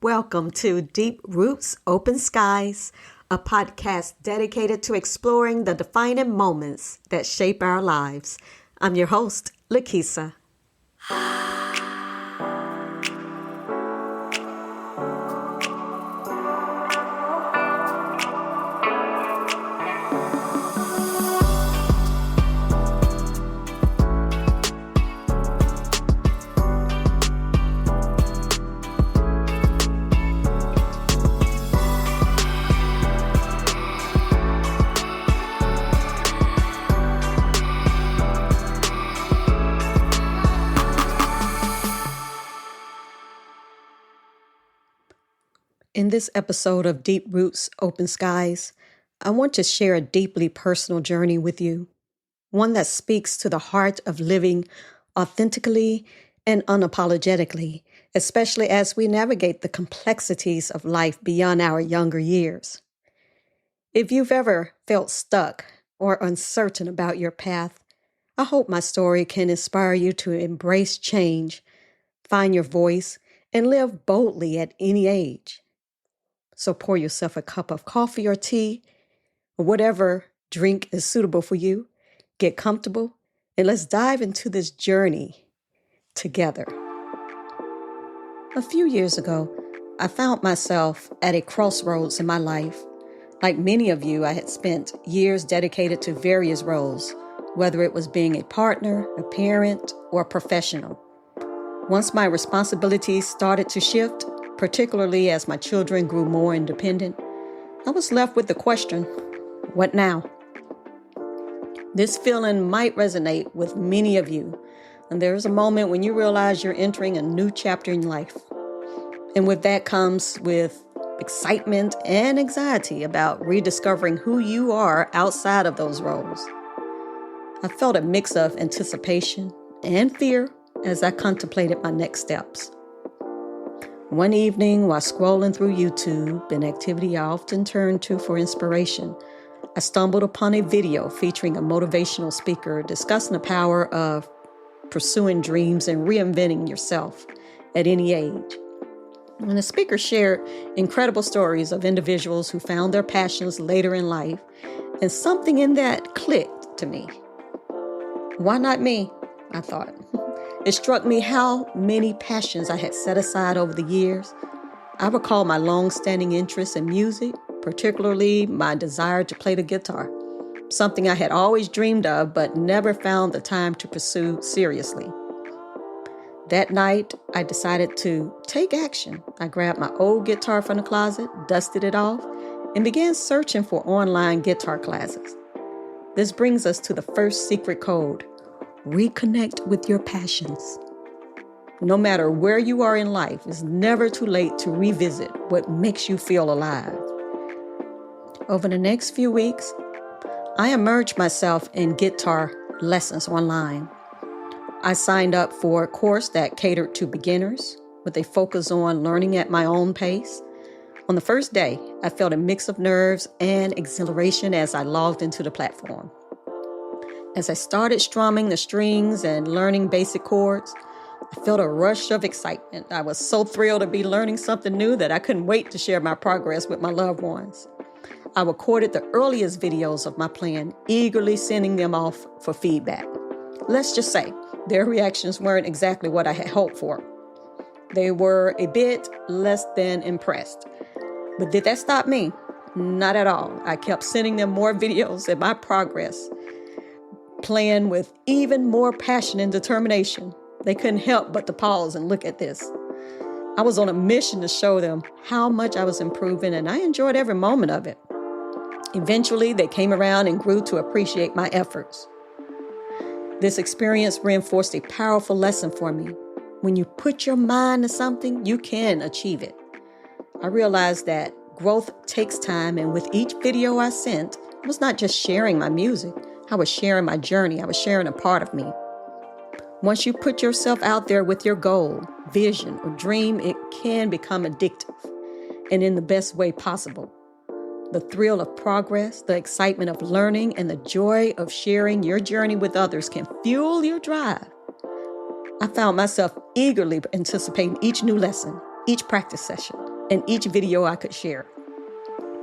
Welcome to Deep Roots, Open Skies, a podcast dedicated to exploring the defining moments that shape our lives. I'm your host, Lykesia. In this episode of Deep Roots, Open Skies, I want to share a deeply personal journey with you, one that speaks to the heart of living authentically and unapologetically, especially as we navigate the complexities of life beyond our younger years. If you've ever felt stuck or uncertain about your path, I hope my story can inspire you to embrace change, find your voice, and live boldly at any age. So pour yourself a cup of coffee or tea, or whatever drink is suitable for you. Get comfortable, and let's dive into this journey together. A few years ago, I found myself at a crossroads in my life. Like many of you, I had spent years dedicated to various roles, whether it was being a partner, a parent, or a professional. Once my responsibilities started to shift, particularly as my children grew more independent, I was left with the question, what now? This feeling might resonate with many of you, and there is a moment when you realize you're entering a new chapter in life. And with that comes with excitement and anxiety about rediscovering who you are outside of those roles. I felt a mix of anticipation and fear as I contemplated my next steps. One evening, while scrolling through YouTube, an activity I often turn to for inspiration, I stumbled upon a video featuring a motivational speaker discussing the power of pursuing dreams and reinventing yourself at any age. And the speaker shared incredible stories of individuals who found their passions later in life, and something in that clicked to me. Why not me? I thought. It struck me how many passions I had set aside over the years. I recall my long-standing interest in music, particularly my desire to play the guitar, something I had always dreamed of but never found the time to pursue seriously. That night, I decided to take action. I grabbed my old guitar from the closet, dusted it off, and began searching for online guitar classes. This brings us to the first secret code. Reconnect with your passions. No matter where you are in life, it's never too late to revisit what makes you feel alive. Over the next few weeks, I immersed myself in guitar lessons online. I signed up for a course that catered to beginners with a focus on learning at my own pace. On the first day, I felt a mix of nerves and exhilaration as I logged into the platform. As I started strumming the strings and learning basic chords, I felt a rush of excitement. I was so thrilled to be learning something new that I couldn't wait to share my progress with my loved ones. I recorded the earliest videos of my playing, eagerly sending them off for feedback. Let's just say their reactions weren't exactly what I had hoped for. They were a bit less than impressed. But did that stop me? Not at all. I kept sending them more videos and my progress, playing with even more passion and determination. They couldn't help but to pause and look at this. I was on a mission to show them how much I was improving, and I enjoyed every moment of it. Eventually, they came around and grew to appreciate my efforts. This experience reinforced a powerful lesson for me. When you put your mind to something, you can achieve it. I realized that growth takes time, and with each video I sent, I was not just sharing my music. I was sharing my journey. I was sharing a part of me. Once you put yourself out there with your goal, vision, or dream, it can become addictive, and in the best way possible. The thrill of progress, the excitement of learning, and the joy of sharing your journey with others can fuel your drive. I found myself eagerly anticipating each new lesson, each practice session. and each video I could share.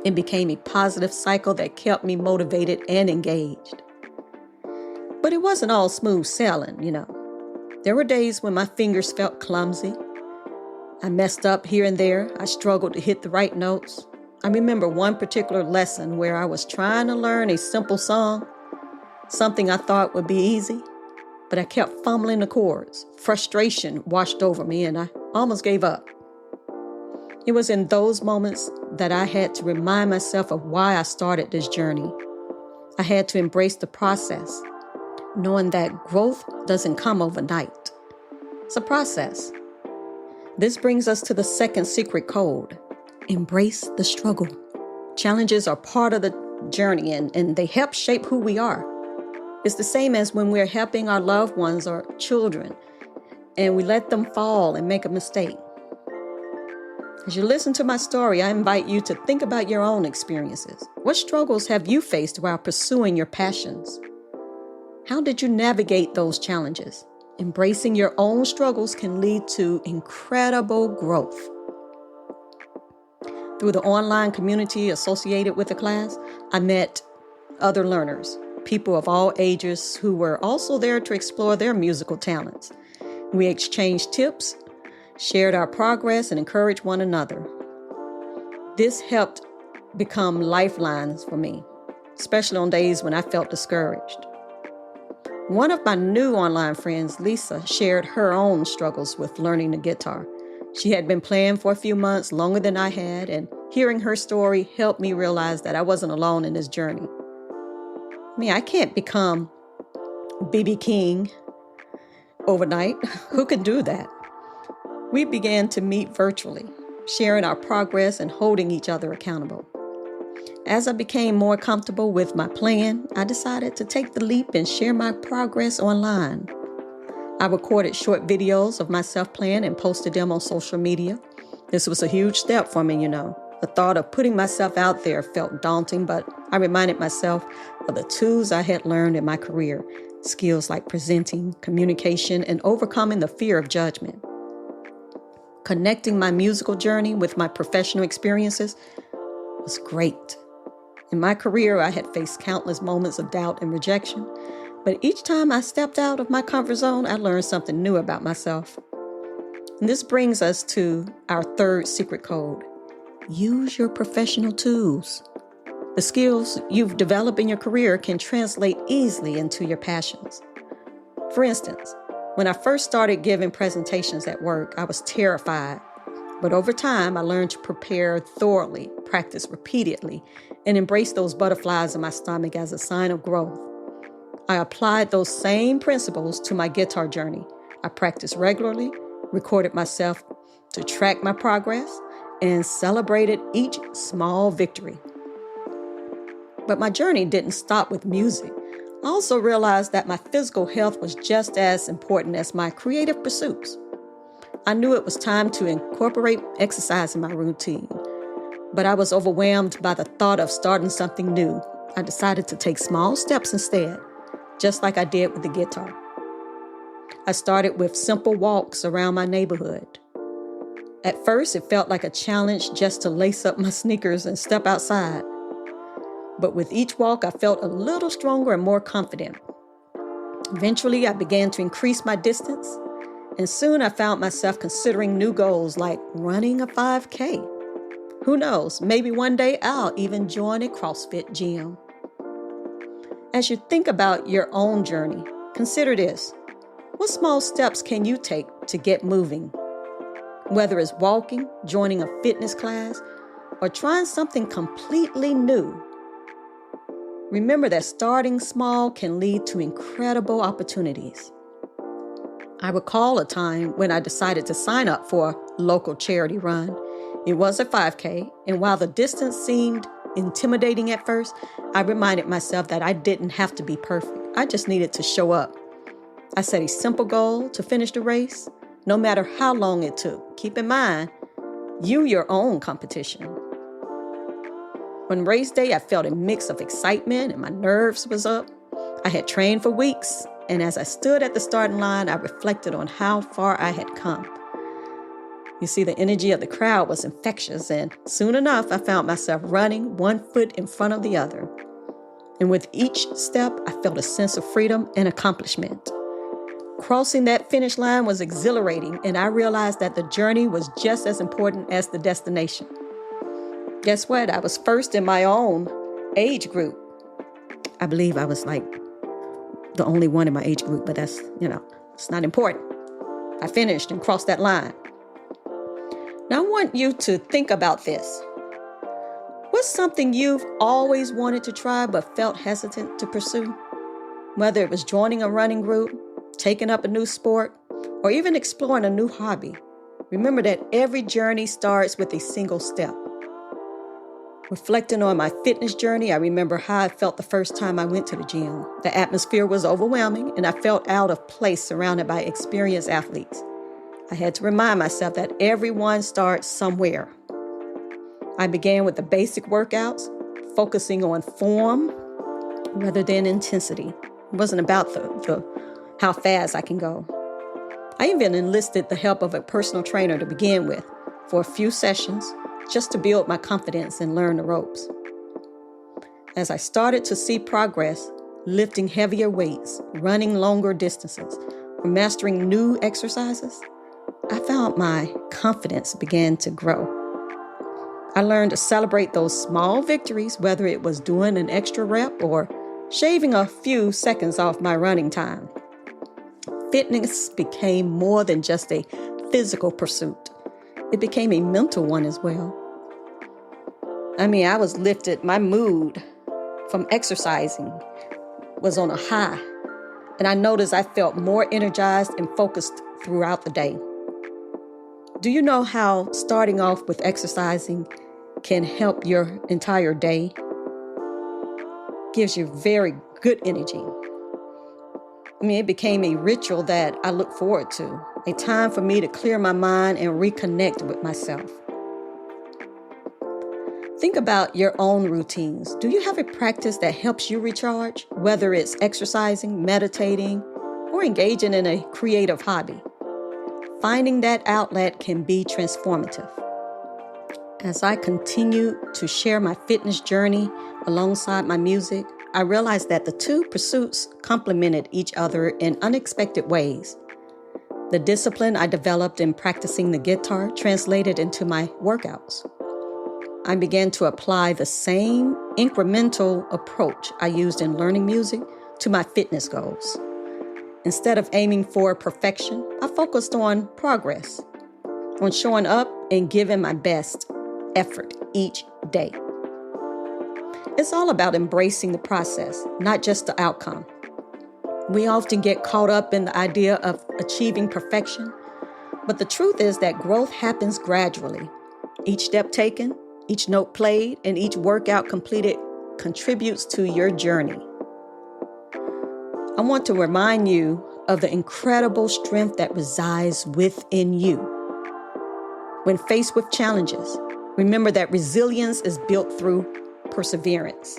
It became a positive cycle that kept me motivated and engaged. But it wasn't all smooth sailing, There were days when my fingers felt clumsy. I messed up here and there. I struggled to hit the right notes. I remember one particular lesson where I was trying to learn a simple song, something I thought would be easy, but I kept fumbling the chords. Frustration washed over me and I almost gave up. It was in those moments that I had to remind myself of why I started this journey. I had to embrace the process, knowing that growth doesn't come overnight. It's a process. This brings us to the second secret code. Embrace the struggle. Challenges are part of the journey and they help shape who we are. It's the same as when we're helping our loved ones or children and we let them fall and make a mistake. As you listen to my story, I invite you to think about your own experiences. What struggles have you faced while pursuing your passions? How did you navigate those challenges? Embracing your own struggles can lead to incredible growth. Through the online community associated with the class, I met other learners, people of all ages who were also there to explore their musical talents. We exchanged tips, shared our progress, and encouraged one another. This helped become lifelines for me, especially on days when I felt discouraged. One of my new online friends, Lisa, shared her own struggles with learning the guitar. She had been playing for a few months, longer than I had, and hearing her story helped me realize that I wasn't alone in this journey. I can't become B.B. King overnight. Who can do that? We began to meet virtually, sharing our progress and holding each other accountable. As I became more comfortable with my plan, I decided to take the leap and share my progress online. I recorded short videos of myself playing and posted them on social media. This was a huge step for me, The thought of putting myself out there felt daunting, but I reminded myself of the tools I had learned in my career, skills like presenting, communication, and overcoming the fear of judgment. Connecting my musical journey with my professional experiences was great. In my career, I had faced countless moments of doubt and rejection, but each time I stepped out of my comfort zone, I learned something new about myself. And this brings us to our third secret code. Use your professional tools. The skills you've developed in your career can translate easily into your passions. For instance, when I first started giving presentations at work, I was terrified. But over time, I learned to prepare thoroughly, practice repeatedly, and embrace those butterflies in my stomach as a sign of growth. I applied those same principles to my guitar journey. I practiced regularly, recorded myself to track my progress, and celebrated each small victory. But my journey didn't stop with music. I also realized that my physical health was just as important as my creative pursuits. I knew it was time to incorporate exercise in my routine, but I was overwhelmed by the thought of starting something new. I decided to take small steps instead, just like I did with the guitar. I started with simple walks around my neighborhood. At first, it felt like a challenge just to lace up my sneakers and step outside. But with each walk, I felt a little stronger and more confident. Eventually, I began to increase my distance, and soon I found myself considering new goals like running a 5K. Who knows, maybe one day I'll even join a CrossFit gym. As you think about your own journey, consider this. What small steps can you take to get moving? Whether it's walking, joining a fitness class, or trying something completely new. Remember that starting small can lead to incredible opportunities. I recall a time when I decided to sign up for a local charity run. It was a 5K, and while the distance seemed intimidating at first, I reminded myself that I didn't have to be perfect. I just needed to show up. I set a simple goal to finish the race, no matter how long it took. Keep in mind, you're your own competition. On race day, I felt a mix of excitement and my nerves was up. I had trained for weeks, and as I stood at the starting line, I reflected on how far I had come. You see, the energy of the crowd was infectious, and soon enough, I found myself running one foot in front of the other. And with each step, I felt a sense of freedom and accomplishment. Crossing that finish line was exhilarating, and I realized that the journey was just as important as the destination. Guess what? I was first in my own age group. I believe I was like the only one in my age group, but that's, it's not important. I finished and crossed that line. Now I want you to think about this. What's something you've always wanted to try but felt hesitant to pursue? Whether it was joining a running group, taking up a new sport, or even exploring a new hobby. Remember that every journey starts with a single step. Reflecting on my fitness journey, I remember how I felt the first time I went to the gym. The atmosphere was overwhelming, and I felt out of place surrounded by experienced athletes. I had to remind myself that everyone starts somewhere. I began with the basic workouts, focusing on form rather than intensity. It wasn't about the how fast I can go. I even enlisted the help of a personal trainer to begin with for a few sessions, just to build my confidence and learn the ropes. As I started to see progress, lifting heavier weights, running longer distances, or mastering new exercises, I found my confidence began to grow. I learned to celebrate those small victories, whether it was doing an extra rep or shaving a few seconds off my running time. Fitness became more than just a physical pursuit. It became a mental one as well. I was lifted. My mood from exercising was on a high, and I noticed I felt more energized and focused throughout the day. Do you know how starting off with exercising can help your entire day? Gives you very good energy. It became a ritual that I look forward to, a time for me to clear my mind and reconnect with myself. Think about your own routines. Do you have a practice that helps you recharge, whether it's exercising, meditating, or engaging in a creative hobby? Finding that outlet can be transformative. As I continue to share my fitness journey alongside my music, I realized that the two pursuits complemented each other in unexpected ways. The discipline I developed in practicing the guitar translated into my workouts. I began to apply the same incremental approach I used in learning music to my fitness goals. Instead of aiming for perfection, I focused on progress, on showing up and giving my best effort each day. It's all about embracing the process, not just the outcome. We often get caught up in the idea of achieving perfection, but the truth is that growth happens gradually. Each step taken, each note played, and each workout completed contributes to your journey. I want to remind you of the incredible strength that resides within you. When faced with challenges, remember that resilience is built through perseverance.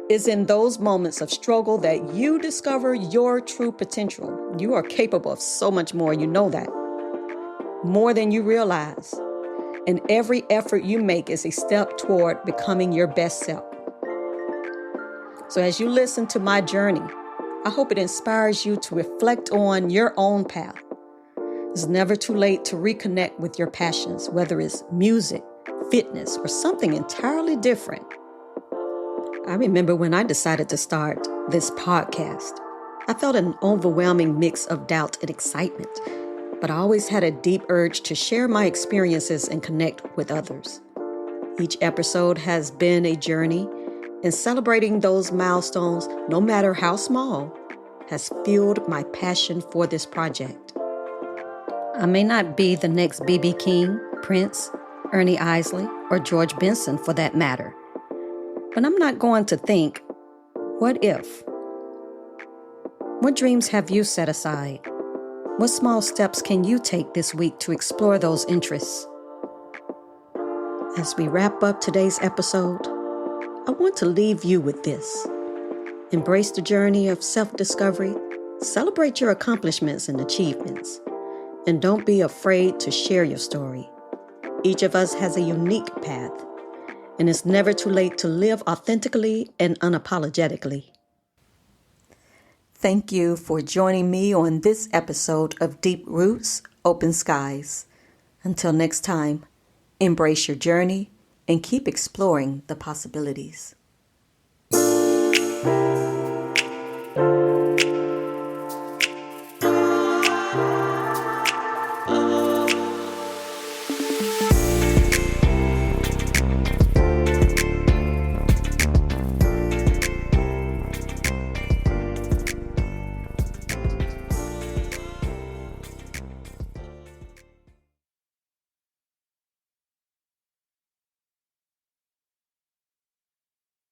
It's in those moments of struggle that you discover your true potential. You are capable of so much more, you know that. More than you realize. And every effort you make is a step toward becoming your best self. So as you listen to my journey, I hope it inspires you to reflect on your own path. It's never too late to reconnect with your passions, whether it's music, fitness, or something entirely different. I remember when I decided to start this podcast, I felt an overwhelming mix of doubt and excitement, but I always had a deep urge to share my experiences and connect with others. Each episode has been a journey, and celebrating those milestones, no matter how small, has fueled my passion for this project. I may not be the next B.B. King, Prince, Ernie Isley, or George Benson for that matter, but I'm not going to think, what if? What dreams have you set aside? What small steps can you take this week to explore those interests? As we wrap up today's episode, I want to leave you with this. Embrace the journey of self-discovery, celebrate your accomplishments and achievements, And don't be afraid to share your story. Each of us has a unique path, and it's never too late to live authentically and unapologetically. Thank you for joining me on this episode of Deep Roots, Open Skies. Until next time, embrace your journey and keep exploring the possibilities.